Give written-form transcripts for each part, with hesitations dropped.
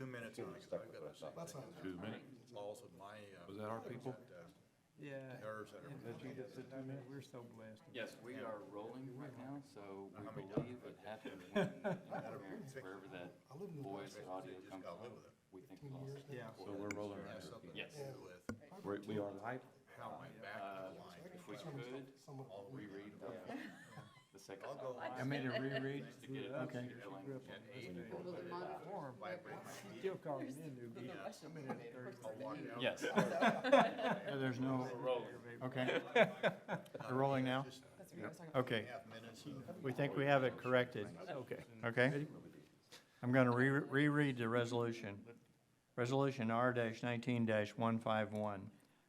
2 minutes. And Stuck with what I thought. That's fine. 2 minutes. laws of my. Was that our people? Yeah. Nerves that are. We're so blessed. Yes, we are rolling right now, so we How many believe it happened when, wherever that I live in New voice Mexico. audio comes from, we think we lost it. Yeah. So we're rolling Yeah, right something here. Yes. to do with We are live? how my back is aligned. If we could reread the second. I'll go. I made a reread. Just to get it Okay. going. She still calls me a newbie. I'm in at 30. I'll walk out. Yes. There's no. Okay. We're rolling now? Okay. Half minutes. We think we have it corrected. Okay. Okay? I'm going to reread the resolution. Resolution R-19-151,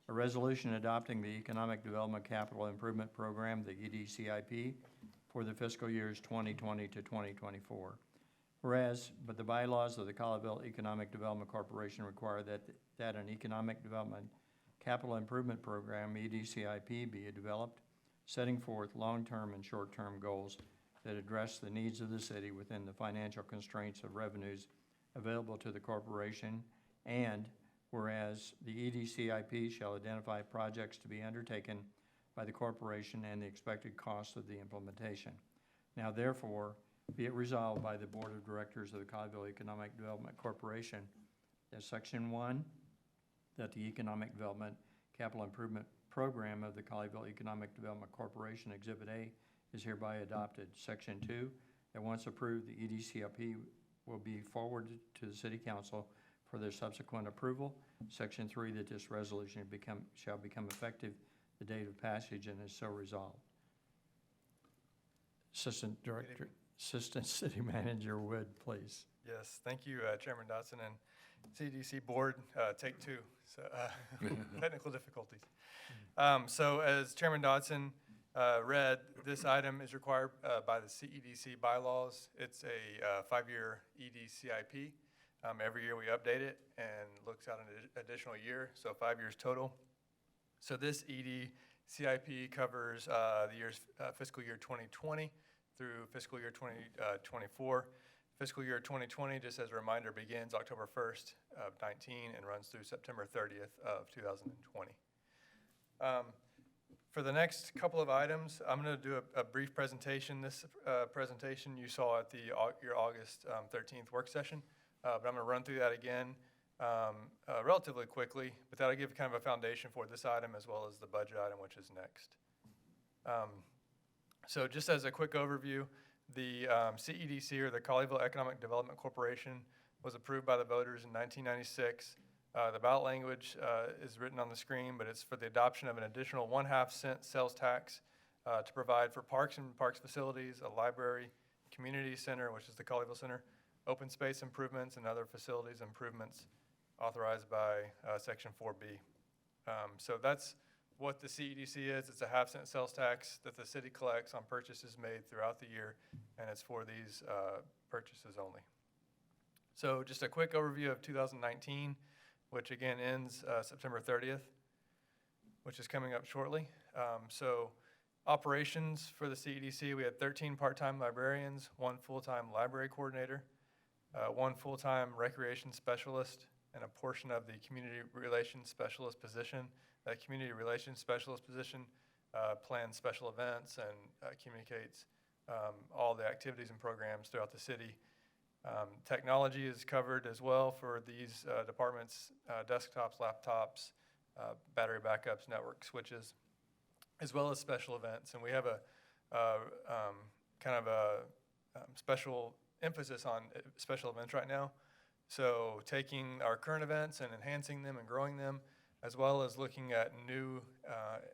a resolution adopting the Economic Development Capital Improvement Program, the EDCIP, for the fiscal years 2020 to 2024. Whereas, but the bylaws of the Colleyville Economic Development Corporation require that an Economic Development Capital Improvement Program, EDCIP, be developed, setting forth long-term and short-term goals that address the needs of the city within the financial constraints of revenues available to the corporation, and whereas the EDCIP shall identify projects to be undertaken by the corporation and the expected cost of the implementation. Now therefore, be it resolved by the Board of Directors of the Colleyville Economic Development Corporation that Section 1, that the Economic Development Capital Improvement Program of the Colleyville Economic Development Corporation, Exhibit A, is hereby adopted. Section 2, that once approved, the EDCIP will be forwarded to the City Council for their subsequent approval. Section 3, that this resolution shall become effective the date of passage and is so resolved. Assistant City Manager Wood, please. Yes, thank you, Chairman Dotson and CDC Board. Take two, so technical difficulties. So as Chairman Dotson read, this item is required by the CEDC bylaws. It's a 5-year EDCIP. Every year we update it and looks out an additional year, so 5 years total. So this EDCIP covers the years fiscal year 2020 through fiscal year 2024. Fiscal year 2020, just as a reminder, begins October 1st of 19 and runs through September 30th of 2020. For the next couple of items, I'm going to do a brief presentation. This presentation you saw at your August 13th work session, but I'm going to run through that again relatively quickly, but that'll give kind of a foundation for this item as well as the budget item, which is next. So just as a quick overview, the CEDC, or the Colleyville Economic Development Corporation, was approved by the voters in 1996. The ballot language is written on the screen, but it's for the adoption of an additional 1/2 cent sales tax to provide for parks and parks facilities, a library, community center, which is the Colleyville Center, open space improvements, and other facilities improvements authorized by Section 4B. So that's what the CEDC is. It's a 1/2 cent sales tax that the city collects on purchases made throughout the year, and it's for these purchases only. So just a quick overview of 2019, which again ends September 30th, which is coming up shortly. So operations for the CEDC, we had 13 part-time librarians, 1 full-time library coordinator, 1 full-time recreation specialist, and a portion of the community relations specialist position. That community relations specialist position plans special events and communicates all the activities and programs throughout the city. Technology is covered as well for these departments, desktops, laptops, battery backups, network switches, as well as special events. And we have a kind of a special emphasis on special events right now. So taking our current events and enhancing them and growing them, as well as looking at new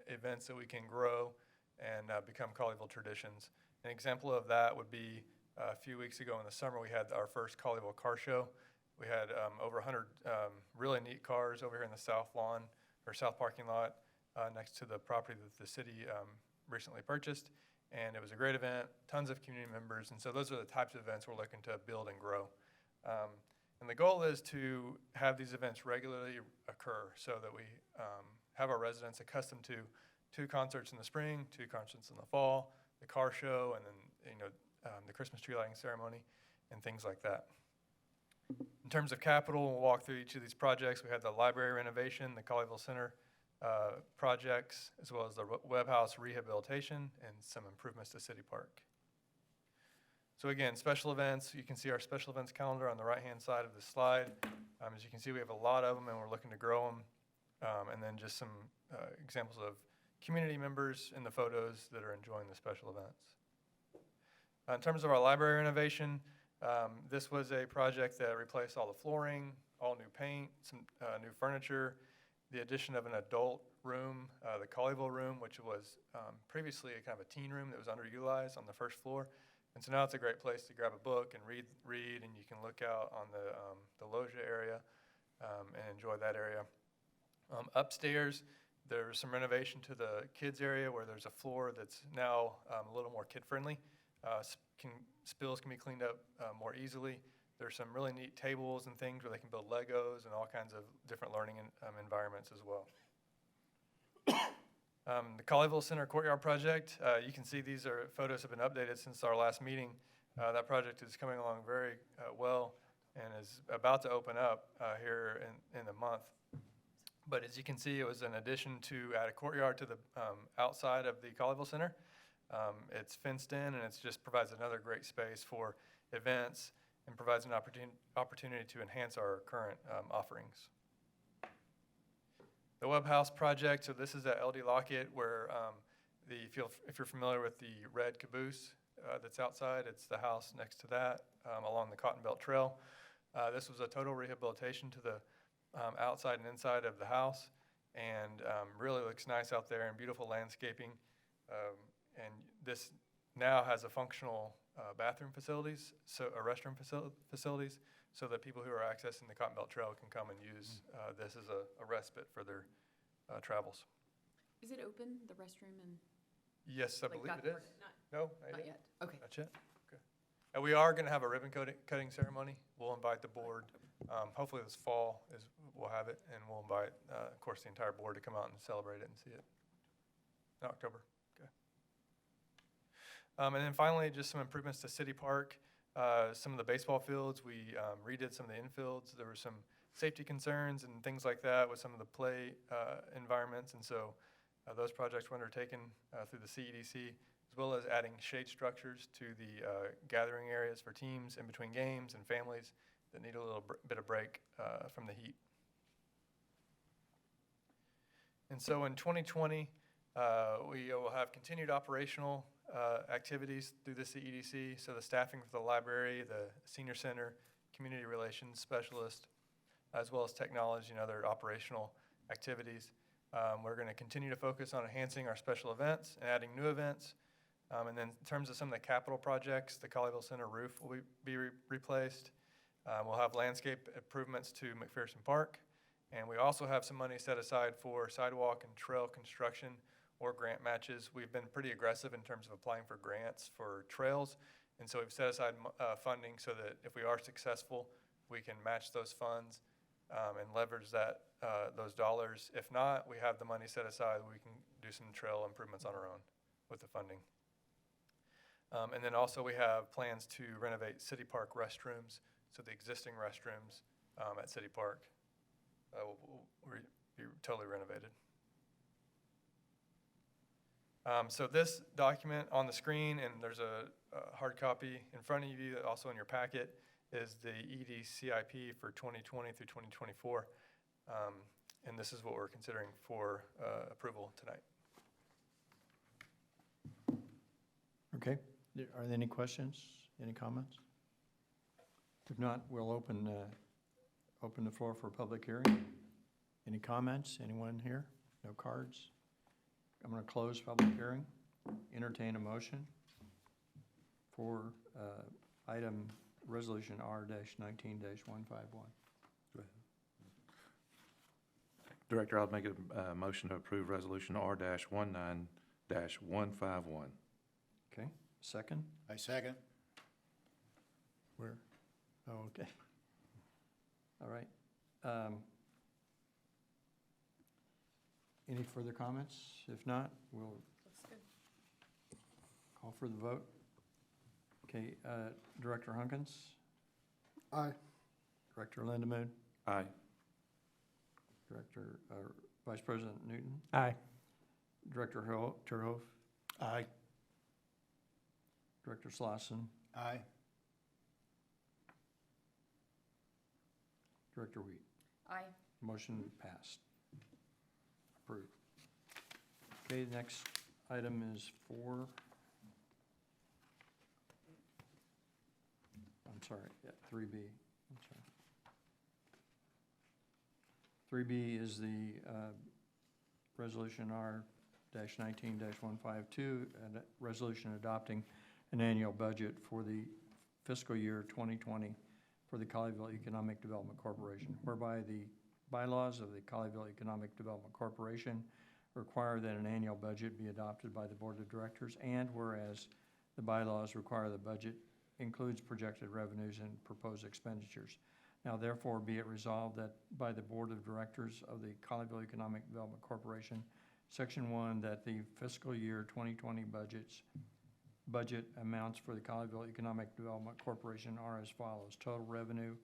events that we can grow and become Colleyville traditions. An example of that would be a few weeks ago in the summer, we had our first Colleyville car show. We had over 100 really neat cars over here in the south lawn, or south parking lot, next to the property that the city recently purchased. And it was a great event, tons of community members. And so those are the types of events we're looking to build and grow. And the goal is to have these events regularly occur so that we have our residents accustomed to 2 concerts in the spring, 2 concerts in the fall, the car show, and then the Christmas tree lighting ceremony, and things like that. In terms of capital, we'll walk through each of these projects. We have the library renovation, the Colleyville Center projects, as well as the Webb House rehabilitation and some improvements to City Park. So again, special events, you can see our special events calendar on the right-hand side of the slide. As you can see, we have a lot of them and we're looking to grow them. And then just some examples of community members in the photos that are enjoying the special events. In terms of our library renovation, this was a project that replaced all the flooring, all new paint, some new furniture, the addition of an adult room, the Colleyville room, which was previously a kind of a teen room that was underutilized on the first floor. And so now it's a great place to grab a book and read, and you can look out on the loggia area and enjoy that area. Upstairs, there's some renovation to the kids area where there's a floor that's now a little more kid-friendly. Spills can be cleaned up more easily. There's some really neat tables and things where they can build Legos and all kinds of different learning environments as well. The Colleyville Center Courtyard Project, you can see these photos have been updated since our last meeting. That project is coming along very well and is about to open up here in a month. But as you can see, it was an addition to add a courtyard to the outside of the Colleyville Center. It's fenced in and it just provides another great space for events and provides an opportunity to enhance our current offerings. The Webb House project, so this is at LD Lockett where if you're familiar with the red caboose that's outside, it's the house next to that along the Cotton Belt Trail. This was a total rehabilitation to the outside and inside of the house, and really looks nice out there and beautiful landscaping. And this now has a functional bathroom facilities, so restroom facilities, so that people who are accessing the Cotton Belt Trail can come and use this as a respite for their travels. Is it open, the restroom and? Yes, I believe it is. No, Not yet, okay. Not yet? Okay. And we are going to have a ribbon cutting ceremony. We'll invite the board. Hopefully this fall we'll have it, and we'll invite, of course, the entire board to come out and celebrate it and see it in October. Okay. And then finally, just some improvements to City Park. Some of the baseball fields, we redid some of the infields. There were some safety concerns and things like that with some of the play environments, and so those projects were undertaken through the CEDC, as well as adding shade structures to the gathering areas for teams in between games and families that need a little bit of break from the heat. And so in 2020, we will have continued operational activities through the CEDC, so the staffing for the library, the senior center, community relations specialist, as well as technology and other operational activities. We're going to continue to focus on enhancing our special events and adding new events. And then in terms of some of the capital projects, the Colleyville Center roof will be replaced. We'll have landscape improvements to McPherson Park. And we also have some money set aside for sidewalk and trail construction or grant matches. We've been pretty aggressive in terms of applying for grants for trails. And so we've set aside funding so that if we are successful, we can match those funds and leverage those dollars. If not, we have the money set aside. We can do some trail improvements on our own with the funding. And then also we have plans to renovate City Park restrooms. So the existing restrooms at City Park will be totally renovated. So this document on the screen, and there's a hard copy in front of you, also in your packet, is the EDCIP for 2020 through 2024. And this is what we're considering for approval tonight. Okay. Are there any questions, any comments? If not, we'll open the floor for a public hearing. Any comments? Anyone here? No cards? I'm going to close public hearing. Entertain a motion for item resolution R-19-151. Go ahead. Director, I'll make a motion to approve resolution R-19-151. Okay, second? I second. Where? Oh, okay. All right. Any further comments? If not, we'll Looks good. call for the vote. Okay, Director Hunkins, Aye. Director Lindemood, Aye. Director, Vice President Newton, Aye. Director Terhoff, Aye. Director Slauson, Aye. Director Wheat. Aye. Motion passed. Approved. Okay, the next item is three B. I'm sorry. 3B is the Resolution R-19-152, and a resolution adopting an annual budget for the fiscal year 2020 for the Colleyville Economic Development Corporation, whereby the bylaws of the Colleyville Economic Development Corporation require that an annual budget be adopted by the Board of Directors, and whereas the bylaws require the budget includes projected revenues and proposed expenditures. Now therefore be it resolved that by the Board of Directors of the Colleyville Economic Development Corporation, Section 1, that the fiscal year 2020 budget amounts for the Colleyville Economic Development Corporation are as follows. Total revenue,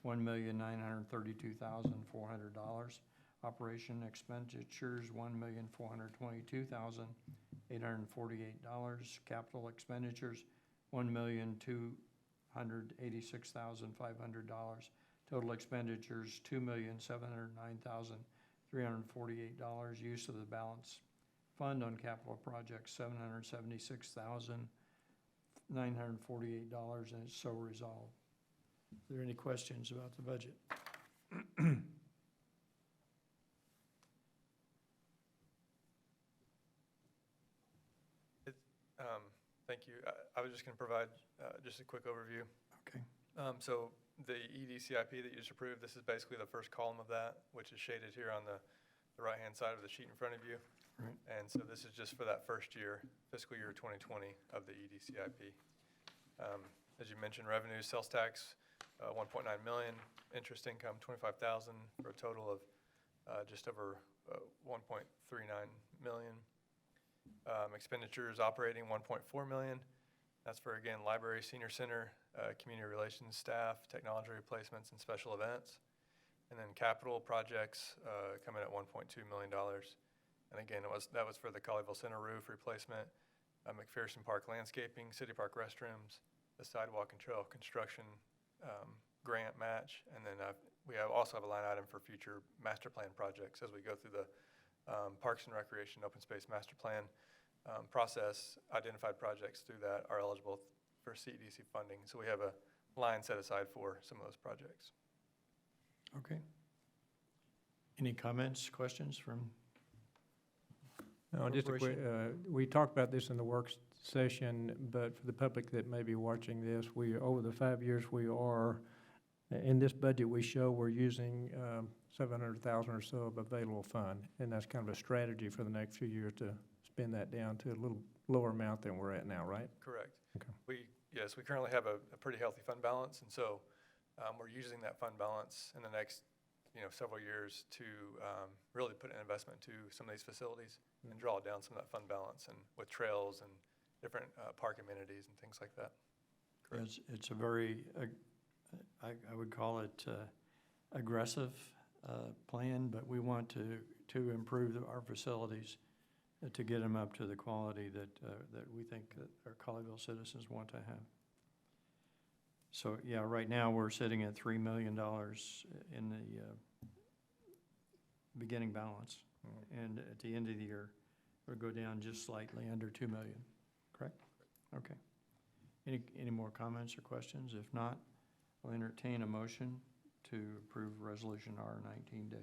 $1,932,400. Operation expenditures, $1,422,848. Capital expenditures, $1,286,500. Total expenditures, $2,709,348. Use of the balance fund on capital projects, $776,948, and it's so resolved. Are there any questions about the budget? Thank you. I was just going to provide just a quick overview. Okay. So the EDCIP that you just approved, this is basically the first column of that, which is shaded here on the right-hand side of the sheet in front of you. Right. And so this is just for that first year, fiscal year 2020 of the EDCIP. As you mentioned, revenue, sales tax, 1.9 million, interest income, 25,000, for a total of just over 1.39 million. Expenditures operating 1.4 million. That's for, again, library, senior center, community relations staff, technology replacements, and special events. And then capital projects come in at $1.2 million. And again, that was for the Colleyville Center roof replacement, McPherson Park landscaping, City Park restrooms, the sidewalk and trail construction grant match. And then we also have a line item for future master plan projects as we go through the Parks and Recreation Open Space Master Plan process. Identified projects through that are eligible for CEDC funding. So we have a line set aside for some of those projects. Okay. Any comments, questions from? No, just a quick, we talked about this in the work session, but for the public that may be watching this, over the 5 years, we are, in this budget we show we're using 700,000 or so of available fund, and that's kind of a strategy for the next few years to spend that down to a little lower amount than we're at now, right? Correct. Okay. Yes, we currently have a pretty healthy fund balance, and so we're using that fund balance in the next several years to really put an investment to some of these facilities and draw down some of that fund balance, and with trails and different park amenities and things like that. It's a very, I would call it aggressive plan, but we want to improve our facilities to get them up to the quality that we think that our Colleyville citizens want to have. So yeah, right now we're sitting at $3 million in the beginning balance, and at the end of the year, we'll go down just slightly under 2 million. Correct? Okay. Any more comments or questions? If not, I'll entertain a motion to approve Resolution R-19-152. Do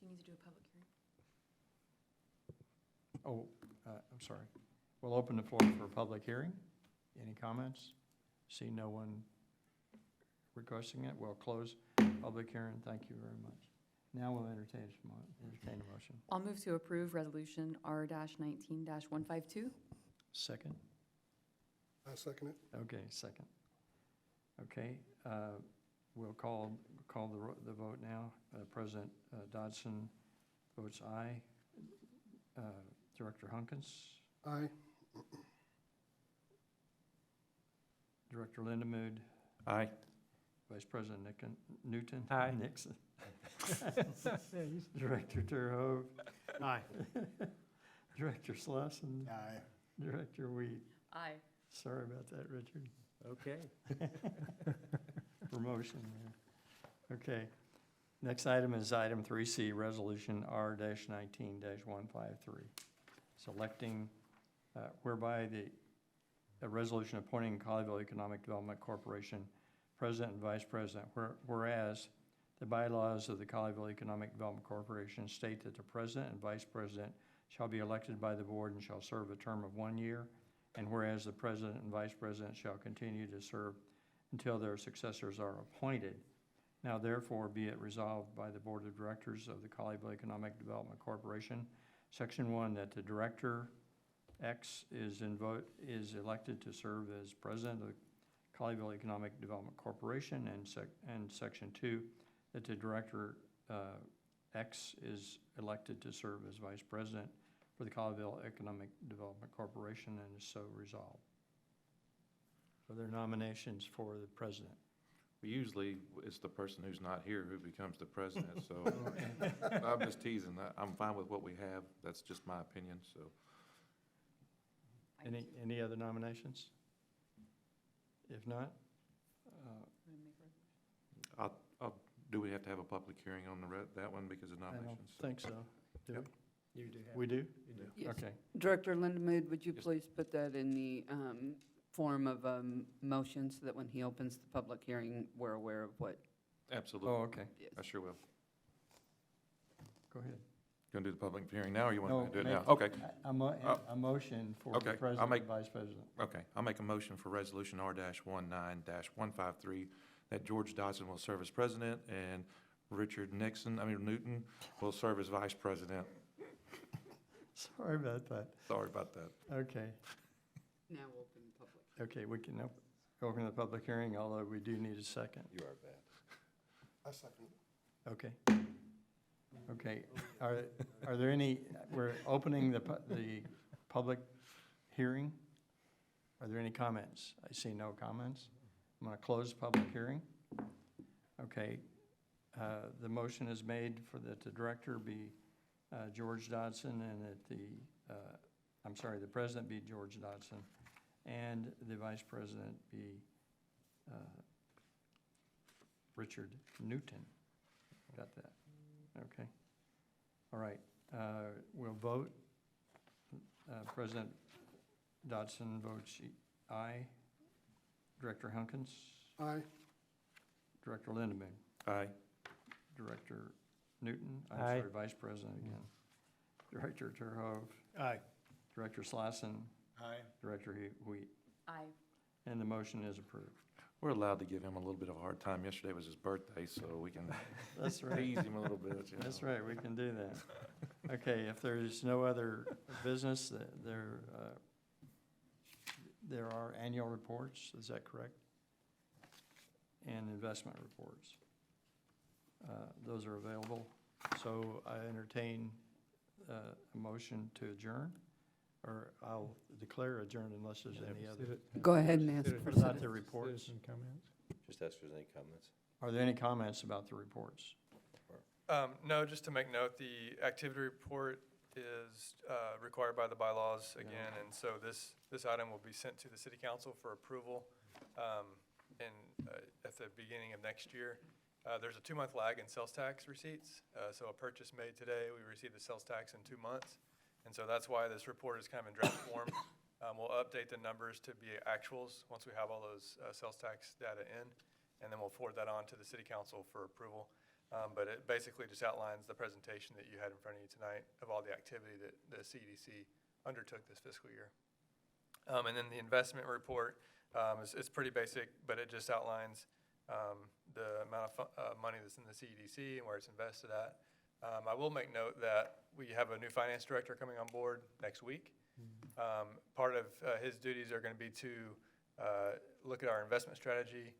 you need to do a public hearing? Oh, I'm sorry. We'll open the floor for a public hearing. Any comments? See no one requesting it. We'll close public hearing. Thank you very much. Now we'll entertain a motion. I'll move to approve Resolution R-19-152. Second? I'll second it. Okay, second. Okay, we'll call the vote now. President Dodson votes aye. Director Hunkins? Aye. Director Lindemood? Aye. Vice President Newton. Aye. Nixon. Director Terhove. Aye. Director Slauson. Aye. Director Weed. Aye. Sorry about that, Richard. Okay. Promotion there. Okay. Next item is item 3C, Resolution R-19-153. Selecting, whereby a resolution appointing Colleyville Economic Development Corporation President and Vice President, whereas the bylaws of the Colleyville Economic Development Corporation state that the President and Vice President shall be elected by the board and shall serve a term of 1 year, and whereas the President and Vice President shall continue to serve until their successors are appointed. Now therefore be it resolved by the Board of Directors of the Colleyville Economic Development Corporation, Section 1, that the Director X is elected to serve as President of the Colleyville Economic Development Corporation, and Section 2, that the Director X is elected to serve as Vice President for the Colleyville Economic Development Corporation, and is so resolved. Are there nominations for the President? Usually, it's the person who's not here who becomes the president, so I'm just teasing. I'm fine with what we have. That's just my opinion, so. Any other nominations? If not, Do we have to have a public hearing on that one because of I don't nominations? think so. Do Yep. we? You do have. We do? You do. Yes. Okay. Director Lindamood, would you Yes. please put that in the form of a motion so that when he opens the public hearing, we're aware of what Absolutely. Oh, okay. it I is? sure will. Go ahead. Gonna do the public hearing now, or you No, want to do it make- now? Okay, A motion for Okay, the I'll President make- and Vice President. okay. I'll make a motion for Resolution R-19-153 that George Dodson will serve as president and Newton will serve as vice president. Sorry about that. Sorry about that. Okay. Now open the public. Okay, we can open the public hearing, although we do need a second. You are bad. I second. Okay. Okay. Are there any, we're opening the public hearing. Are there any comments? I see no comments. I'm going to close the public hearing. Okay. The motion is made for that the director be George Dodson, and that the president be George Dodson, and the vice president be Richard Newton. Got that? Okay. All right. We'll vote. President Dodson votes aye. Director Hunkins? Aye. Director Lindeman? Aye. Director Newton? I'm Aye. sorry, Vice President again. Director Terhove? Aye. Director Slauson? Aye. Director Wheat? Aye. And the motion is approved. We're allowed to give him a little bit of a hard time. Yesterday was his birthday, so we can That's right. tease him a little bit. you That's know. right, we can do that. Okay, if there's no other business, there are annual reports, is that correct? And investment reports. Those are available. So I entertain a motion to adjourn, or I'll declare adjourned unless there's any other. Go ahead and ask Citizen- for What about the reports? Citizen comments? Just ask if there's any comments. Are there any comments about the reports? No, just to make note, the activity report is required by the bylaws again, and so this item will be sent to the city council for approval at the beginning of next year. There's a 2-month lag in sales tax receipts, so a purchase made today, we receive the sales tax in 2 months, and so that's why this report is kind of in draft form. We'll update the numbers to be actuals once we have all those sales tax data in, and then we'll forward that on to the city council for approval. But it basically just outlines the presentation that you had in front of you tonight of all the activity that the CDC undertook this fiscal year. And then the investment report is pretty basic, but it just outlines the amount of money that's in the CDC and where it's invested at. I will make note that we have a new finance director coming on board next week. Part of his duties are going to be to look at our investment strategy,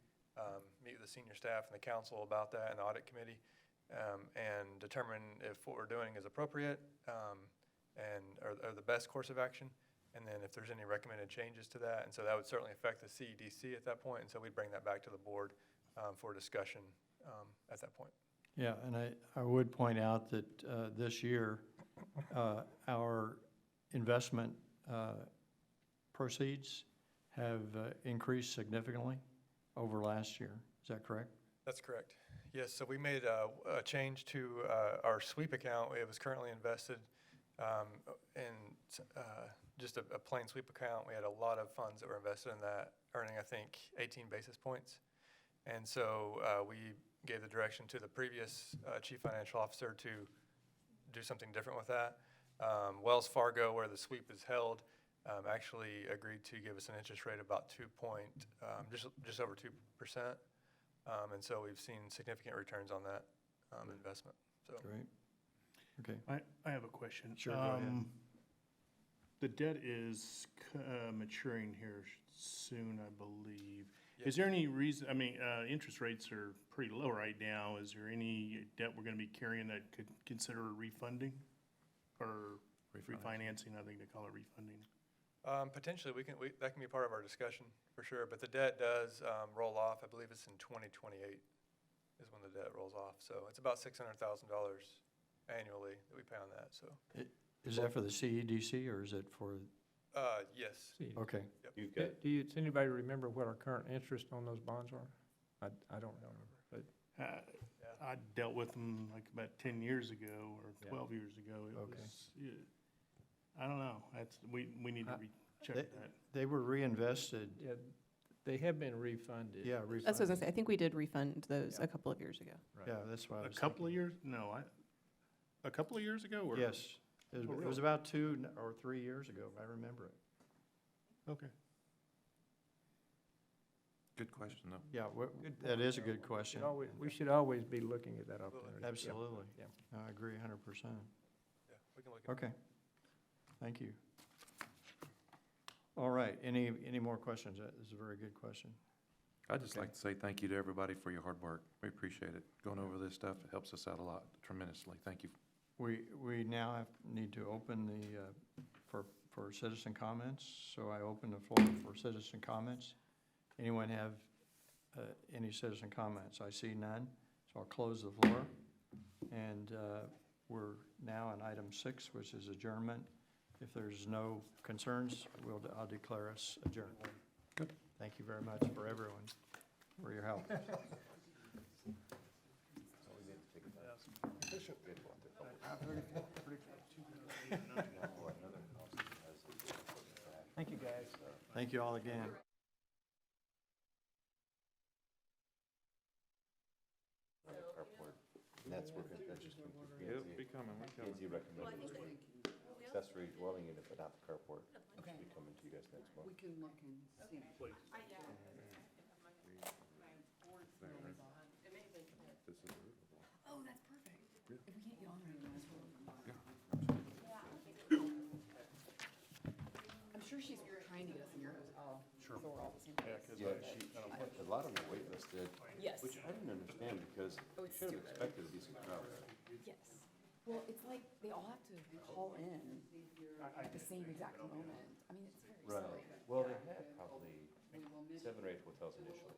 meet with the senior staff and the council about that and the audit committee, and determine if what we're doing is appropriate or the best course of action, and then if there's any recommended changes to that. And so that would certainly affect the CEDC at that point, and so we'd bring that back to the board for discussion at that point. Yeah, and I would point out that this year, our investment proceeds have increased significantly over last year. Is that correct? That's correct. Yes, so we made a change to our sweep account. It was currently invested in just a plain sweep account. We had a lot of funds that were invested in that, earning, I think, 18 basis points. And so we gave the direction to the previous chief financial officer to do something different with that. Wells Fargo, where the sweep is held, actually agreed to give us an interest rate about just over 2%. And so we've seen significant returns on that investment. So Great. Okay. I have a question. Sure, go ahead. The debt is maturing here soon, I believe. Yep. Is there any reason, interest rates are pretty low right now. Is there any debt we're gonna be carrying that could consider refunding? Or refinancing, I think they call it refunding. potentially, that can be part of our discussion for sure. But the debt does roll off. I believe it's in 2028 is when the debt rolls off. So it's about $600,000 annually that we pay on that. So Is that for the CEDC or is it for, yes. See, okay. You've got, does anybody remember what our current interest on those bonds are? I don't remember, but I dealt with them like about 10 years ago or Yeah. 12 years ago. It Okay. was, I don't know. We need to recheck that. They were reinvested. yeah, they have been refunded. Yeah, That's what I was refunded. gonna say. I think we did refund those a couple of years ago. Right. Yeah, that's what I A was couple of thinking. years? No, a couple of years ago? Or? Yes. It was, Oh, it was really? about 2 or 3 years ago. I remember it. Okay. good question, though. Yeah, Good that point. is a good question. We should always be looking at that opportunity. Absolutely. Yeah. No, I agree 100%. Yeah, we can look at Okay. Thank you. All right, any more questions? That is a very good question. I'd just Okay. like to say thank you to everybody for your hard work. We appreciate it. Going over this stuff, it helps us out a lot tremendously. Thank you. We now need to open the, for citizen comments, so I open the floor for citizen comments. Anyone have any citizen comments? I see none, so I'll close the floor. And we're now on item 6, which is adjournment. If there's no concerns, I'll declare us adjourned. Good. Thank you very much for everyone, for your help. Thank you, guys. Thank you all again. Carport, and that's where, that just came through It'll P&Z. be coming, we coming. P&Z recommended accessory dwelling unit, but not the carport. Which will be coming to you guys next month. We can look and see. This is movable. Oh, that's perfect. If we can't get on there, then that's I'm sure she's trying to get us in yours. Oh. Sure. So we're all the same place. Yeah, a lot of them are waitlisted, Yes. which I didn't understand because Oh, we it's should have stupid. expected a decent crowd. Yes. Well, it's like they all have to call in at the same exact moment. I mean, it's very silly. Well, they had probably 7 or 8 hotels initially.